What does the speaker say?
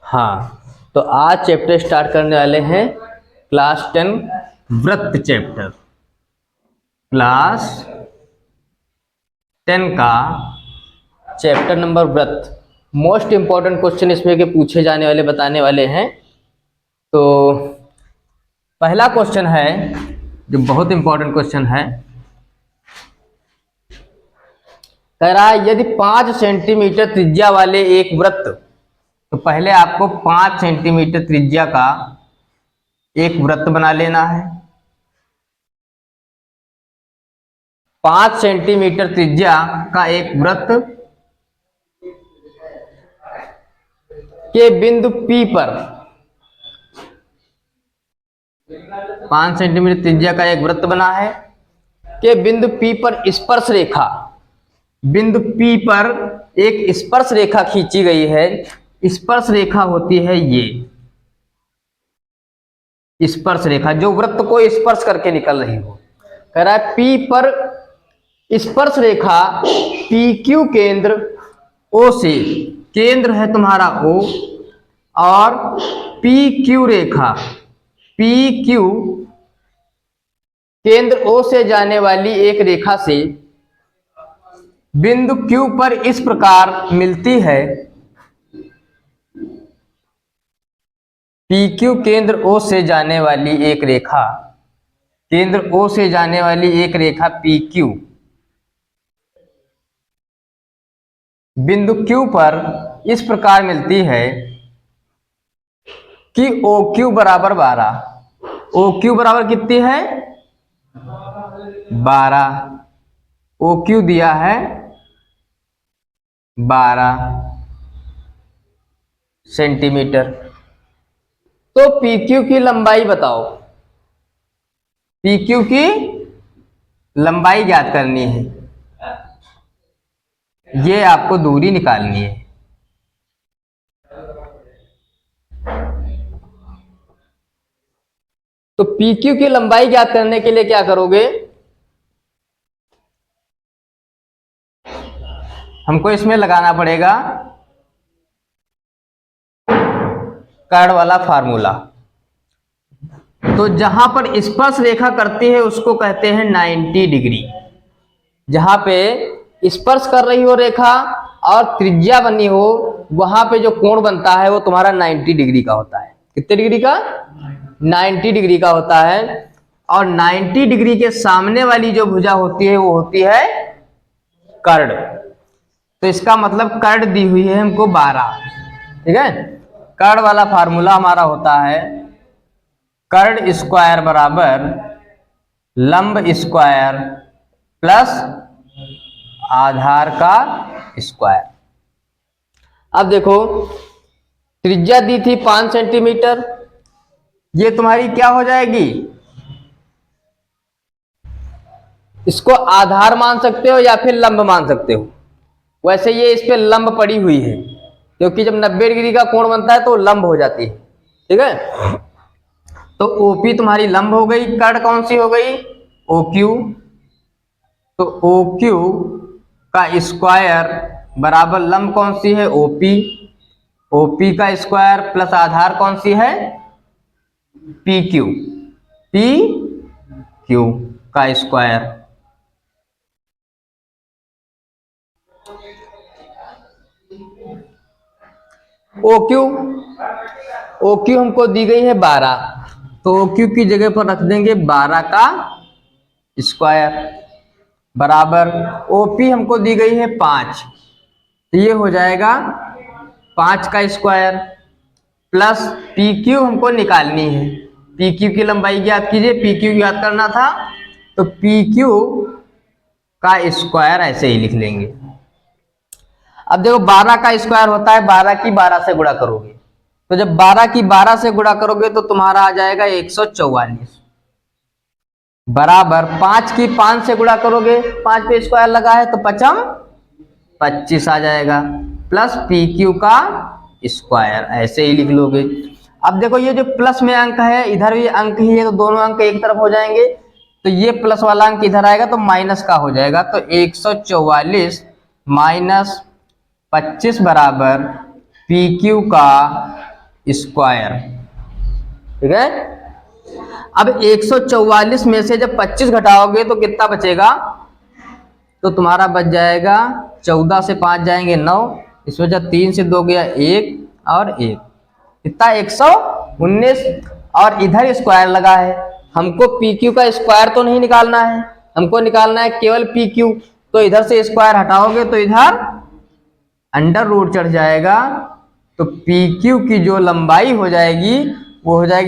हाँ, तो आज चैप्टर स्टार्ट करने वाले हैं क्लास 10 वृत्त चैप्टर। क्लास 10 का चैप्टर नंबर वृत्त। मोस्ट इंपॉर्टेंट क्वेश्चन इसमें के पूछे जाने वाले बताने वाले हैं। तो पहला क्वेश्चन है जो बहुत इंपॉर्टेंट क्वेश्चन है, कह रहा है यदि 5 सेंटीमीटर त्रिज्या वाले एक वृत्त, तो पहले आपको 5 सेंटीमीटर त्रिज्या का एक वृत्त बना लेना है। 5 सेंटीमीटर त्रिज्या का एक वृत्त के बिंदु P पर, 5 सेंटीमीटर त्रिज्या का एक वृत्त बना है के बिंदु P पर स्पर्श रेखा, बिंदु P पर एक स्पर्श रेखा खींची गई है। स्पर्श रेखा होती है ये स्पर्श रेखा जो वृत्त को स्पर्श करके निकल रही हो। कह रहा है P पर स्पर्श रेखा PQ केंद्र O से, केंद्र है तुम्हारा O, और PQ रेखा, PQ केंद्र O से जाने वाली एक रेखा से बिंदु Q पर इस प्रकार मिलती है। PQ केंद्र O से जाने वाली एक रेखा, केंद्र O से जाने वाली एक रेखा PQ बिंदु Q पर इस प्रकार मिलती है कि OQ बराबर 12। OQ बराबर कितनी है? 12। OQ दिया है 12 सेंटीमीटर। तो PQ की लंबाई बताओ। PQ की लंबाई ज्ञात करनी है, ये आपको दूरी निकालनी है। तो PQ की लंबाई ज्ञात करने के लिए क्या करोगे, हमको इसमें लगाना पड़ेगा कर्ड वाला फार्मूला। तो जहां पर स्पर्श रेखा करती है उसको कहते हैं 90 डिग्री। जहां पे स्पर्श कर रही हो रेखा और त्रिज्या बनी हो, वहां पे जो कोण बनता है वो तुम्हारा 90 डिग्री का होता है। कितने डिग्री का? 90 डिग्री का होता है। और 90 डिग्री के सामने वाली जो भुजा होती है वो होती है कर्ड। तो इसका मतलब कर्ड दी हुई है हमको 12। ठीक है, कर्ड वाला फार्मूला हमारा होता है कर्ड स्क्वायर बराबर लंब स्क्वायर प्लस आधार का स्क्वायर। अब देखो त्रिज्या दी थी 5 सेंटीमीटर, ये तुम्हारी क्या हो जाएगी, इसको आधार मान सकते हो या फिर लंब मान सकते हो। वैसे ये इस पे लंब पड़ी हुई है, क्योंकि जब 90 डिग्री का कोण बनता है तो लंब हो जाती है। ठीक है, तो OP तुम्हारी लंब हो गई, कर्ड कौन सी हो गई, OQ। तो OQ का स्क्वायर बराबर लंब कौन सी है, OP। OP का स्क्वायर प्लस आधार कौन सी है, PQ। PQ का स्क्वायर। OQ हमको दी गई है 12, तो OQ की जगह पर रख देंगे 12 का स्क्वायर बराबर OP हमको दी गई है 5, तो ये हो जाएगा 5 का स्क्वायर प्लस PQ हमको निकालनी है। PQ की लंबाई ज्ञात कीजिए, PQ ज्ञात करना था तो PQ का स्क्वायर ऐसे ही लिख लेंगे। अब देखो 12 का स्क्वायर होता है 12 की 12 से गुणा करोगे, तो जब 12 की 12 से गुणा करोगे तो तुम्हारा आ जाएगा 144 बराबर 5 की 5 से गुणा करोगे, 5 पे स्क्वायर लगा है तो 5 25 आ जाएगा प्लस PQ का स्क्वायर, ऐसे ही लिख लोगे। अब देखो ये जो प्लस में अंक है, इधर भी अंक ही है, तो दोनों अंक एक तरफ हो जाएंगे, तो ये प्लस वाला अंक इधर आएगा तो माइनस का हो जाएगा। तो 144 माइनस 25 बराबर PQ का स्क्वायर। ठीक है। अब 144 में से जब 25 घटाओगे तो कितना बचेगा, तो तुम्हारा बच जाएगा 14 से 5 जाएंगे 9, इसमें जब 3 से 2 गया 1 और 1, कितना 119। और इधर स्क्वायर लगा है, हमको PQ का स्क्वायर तो नहीं निकालना है, हमको निकालना है केवल PQ। तो इधर से स्क्वायर हटाओगे तो इधर अंडर रूट चढ़ जाएगा, तो PQ की जो लंबाई हो जाएगी वो हो जाएगी